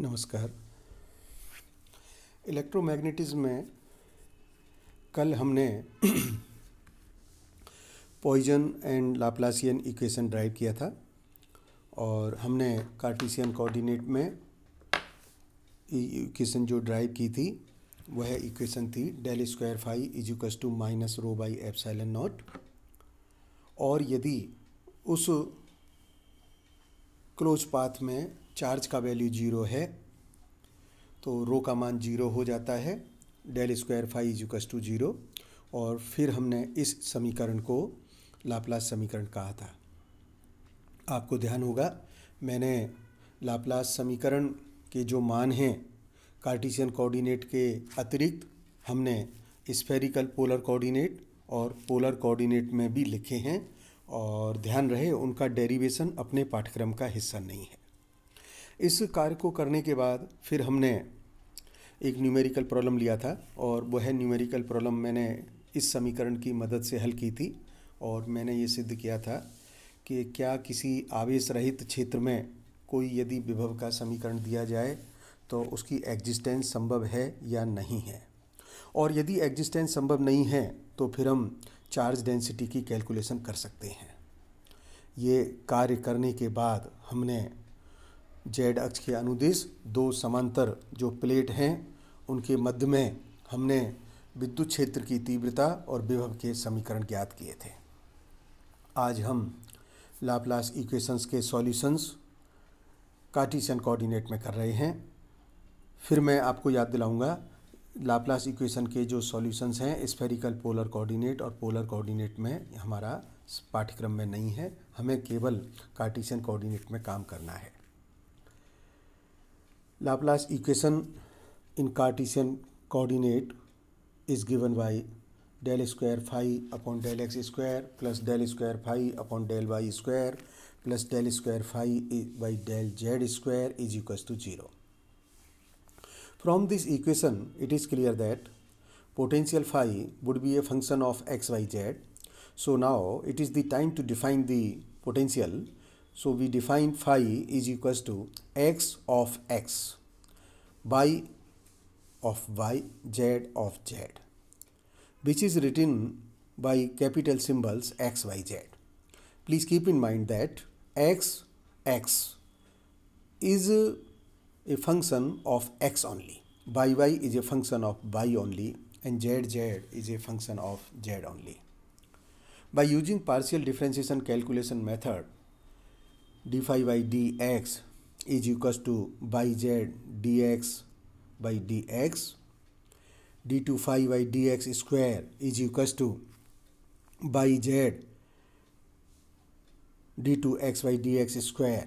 नमस्कार। इलेक्ट्रोमैग्नेटिज्म में कल हमने Poisson and Laplacian equation derive किया था और हमने कार्टेशियन कोऑर्डिनेट में इक्वेशन जो ड्राइव की थी वह इक्वेशन थी del square phi is equals to minus rho by epsilon naught. और यदि उस क्लोज पाथ में चार्ज का वैल्यू 0 है तो रो का मान 0 हो जाता है, del square phi is equals to 0। और फिर हमने इस समीकरण को लाप्लास समीकरण कहा था। आपको ध्यान होगा मैंने लाप्लास समीकरण के जो मान हैं कार्टेशियन कोऑर्डिनेट के अतिरिक्त हमने स्फेरिकल पोलर कोऑर्डिनेट और पोलर कोऑर्डिनेट में भी लिखे हैं, और ध्यान रहे उनका डेरिवेशन अपने पाठ्यक्रम का हिस्सा नहीं है। इस कार्य को करने के बाद फिर हमने एक न्यूमेरिकल प्रॉब्लम लिया था और वह न्यूमेरिकल प्रॉब्लम मैंने इस समीकरण की मदद से हल की थी। और मैंने ये सिद्ध किया था कि क्या किसी आवेश रहित क्षेत्र में कोई यदि विभव का समीकरण दिया जाए तो उसकी एग्जिस्टेंस संभव है या नहीं है, और यदि एग्जिस्टेंस संभव नहीं है तो फिर हम चार्ज डेंसिटी की कैलकुलेशन कर सकते हैं। ये कार्य करने के बाद हमने जेड अक्ष के अनुदिश दो समांतर जो प्लेट हैं उनके मध्य में हमने विद्युत क्षेत्र की तीव्रता और विभव के समीकरण ज्ञात किए थे। आज हम लाप्लास इक्वेशंस के सॉल्यूशंस कार्टेशियन कोऑर्डिनेट में कर रहे हैं। फिर मैं आपको याद दिलाऊंगा लाप्लास इक्वेशन के जो सॉल्यूशंस हैं स्फेरिकल पोलर कोऑर्डिनेट और पोलर कोऑर्डिनेट में हमारा पाठ्यक्रम में नहीं है, हमें केवल कार्टेशियन कोऑर्डिनेट में काम करना है। Laplace equation in Cartesian coordinate is given by del square phi upon del x square plus del square phi upon del y square plus del square phi by del z square is equals to 0. From this equation, it is clear that potential phi would be a function of x, y, z. So now it is the time to define the potential. So we define phi is equals to x of x, y of y, z of z, which is written by capital symbols x, y, z. Please keep in mind that x is a function of x only, y is a function of y only, and z is a function of z only. By using partial differentiation calculation method, d phi by dx is equals to yz dx by dx, d2 phi by dx square is equals to yz d2x by dx square,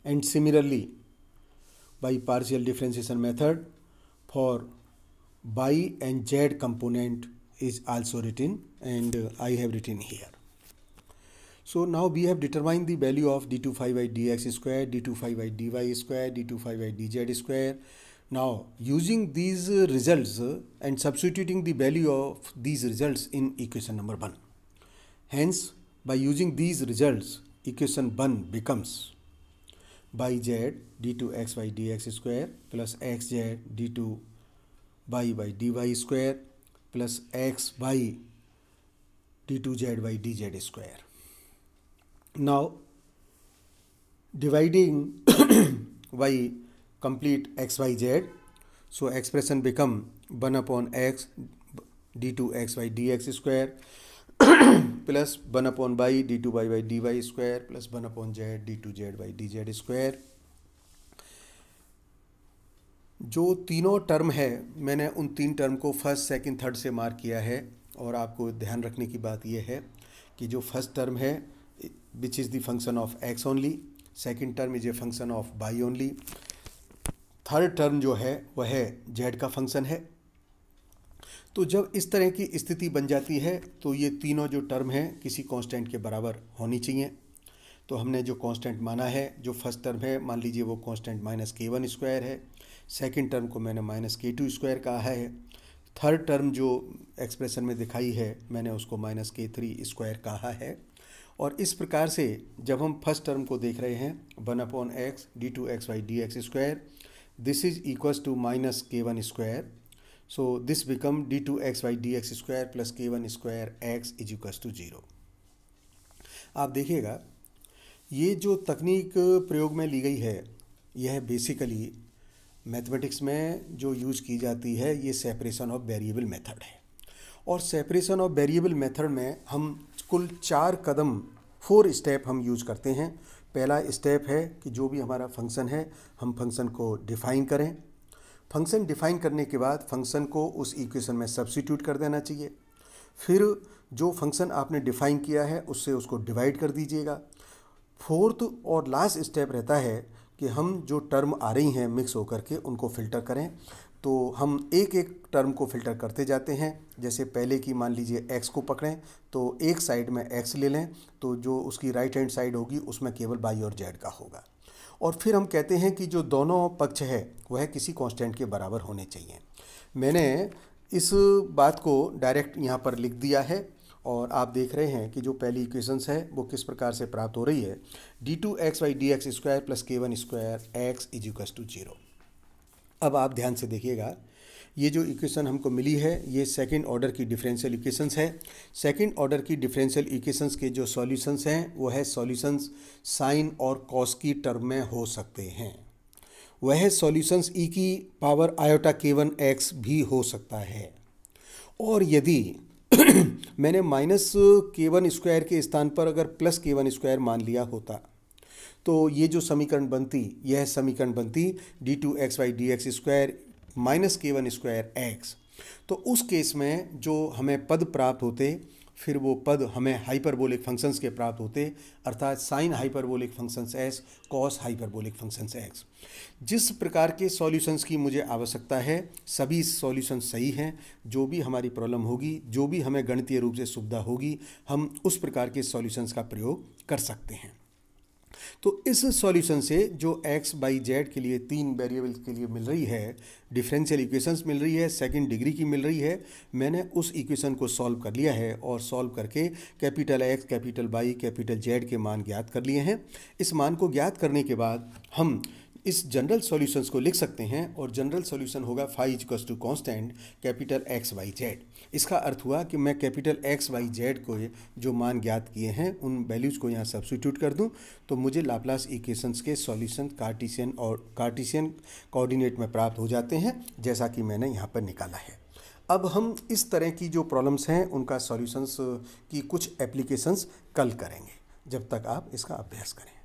and similarly by partial differentiation method for y and z component is also written, and I have written here. So now we have determined the value of d2 phi by dx square, d2 phi by dy square, d2 phi by dz square. Now using these results and substituting the value of these results in equation number 1. Hence by using these results equation 1 becomes yz d2x by dx square plus xz d2 y by dy square plus xy d2z by dz square. Now dividing by complete x, y, z, so expression become 1 upon x d2x by dx square plus 1 upon y d2y by dy square plus 1 upon z d2z by dz square. जो तीनों term है मैंने उन तीन term को first, second, third से mark किया है, और आपको ध्यान रखने की बात यह है कि जो फर्स्ट टर्म है which is the function of x only, second term is a function of y only, third term जो है वह z का फंक्शन है। तो जब इस तरह की स्थिति बन जाती है तो ये तीनों जो टर्म हैं किसी कांस्टेंट के बराबर होनी चाहिए। तो हमने जो कांस्टेंट माना है, जो फर्स्ट टर्म है मान लीजिए वो कांस्टेंट माइनस k1 स्क्वायर है, सेकेंड टर्म को मैंने माइनस k2 स्क्वायर कहा है, थर्ड टर्म जो एक्सप्रेशन में दिखाई है मैंने उसको माइनस k3 स्क्वायर कहा है, और इस प्रकार से जब हम फर्स्ट टर्म को देख रहे हैं 1/x d2xy dx², this is equals to minus k1², so this become d2xy dx² plus k1² x is equals to 0। आप देखिएगा ये जो तकनीक प्रयोग में ली गई है यह बेसिकली मैथमेटिक्स में जो यूज की जाती है ये सेपरेशन ऑफ वेरिएबल मेथड है। और सेपरेशन ऑफ वेरिएबल मेथड में हम कुल 4 स्टेप हम यूज करते हैं। पहला स्टेप है कि जो भी हमारा फंक्शन है हम फंक्शन को डिफ़ाइन करें। फंक्शन डिफ़ाइन करने के बाद फंक्शन को उस इक्वेशन में सब्स्टिट्यूट कर देना चाहिए। फिर जो फंक्शन आपने डिफ़ाइन किया है उससे उसको डिवाइड कर दीजिएगा। फोर्थ और लास्ट स्टेप रहता है कि हम जो टर्म आ रही हैं मिक्स होकर के उनको फ़िल्टर करें। तो हम एक एक टर्म को फ़िल्टर करते जाते हैं। जैसे पहले की मान लीजिए x को पकड़ें तो एक साइड में x ले लें, तो जो उसकी राइट हैंड साइड होगी उसमें केवल y और z का होगा। और फिर हम कहते हैं कि जो दोनों पक्ष है वह किसी कांस्टेंट के बराबर होने चाहिए। मैंने इस बात को डायरेक्ट यहाँ पर लिख दिया है और आप देख रहे हैं कि जो पहली इक्वेशंस है वो किस प्रकार से प्राप्त हो रही है। d2xy dx² plus k1² x is equals to 0। अब आप ध्यान से देखिएगा, ये जो इक्वेशन हमको मिली है ये सेकंड ऑर्डर की डिफरेंशियल इक्वेशंस है। सेकंड ऑर्डर की डिफरेंशियल इक्वेशंस के जो सॉल्यूशंस हैं वो है सॉल्यूशंस साइन और कॉस की टर्म में हो सकते हैं। वह सॉल्यूशंस e की पावर आयोटा k1x भी हो सकता है। और यदि मैंने माइनस k1² के स्थान पर अगर प्लस k1² मान लिया होता तो ये जो समीकरण बनती यह समीकरण बनती d2xy dx² minus k1² x। तो उस केस में जो हमें पद प्राप्त होते फिर वो पद हमें हाइपरबोलिक फंक्शंस के प्राप्त होते, अर्थात sine hyperbolic functions s cos hyperbolic functions x। जिस प्रकार के सॉल्यूशंस की मुझे आवश्यकता है सभी सॉल्यूशंस सही हैं। जो भी हमारी प्रॉब्लम होगी, जो भी हमें गणितीय रूप से सुविधा होगी, हम उस प्रकार के सॉल्यूशंस का प्रयोग कर सकते हैं। तो इस सॉल्यूशन से जो x बाई z के लिए 3 वेरिएबल्स के लिए मिल रही है डिफरेंशियल इक्वेशंस मिल रही है, सेकंड डिग्री की मिल रही है, मैंने उस इक्वेशन को सॉल्व कर लिया है और सॉल्व करके capital X capital Y capital Z के मान ज्ञात कर लिए हैं। इस मान को ज्ञात करने के बाद हम इस जनरल सॉल्यूशंस को लिख सकते हैं और जनरल सॉल्यूशन होगा phi equals to constant capital x y z। इसका अर्थ हुआ कि मैं कैपिटल x y z को जो मान ज्ञात किए हैं उन वैल्यूज़ को यहाँ सब्स्टिट्यूट कर दूँ तो मुझे लाप्लास इक्वेशंस के सॉल्यूशन कार्टेशियन कोऑर्डिनेट में प्राप्त हो जाते हैं, जैसा कि मैंने यहाँ पर निकाला है। अब हम इस तरह की जो प्रॉब्लम्स हैं उनका सॉल्यूशंस की कुछ एप्लीकेशंस कल करेंगे। जब तक आप इसका अभ्यास करें।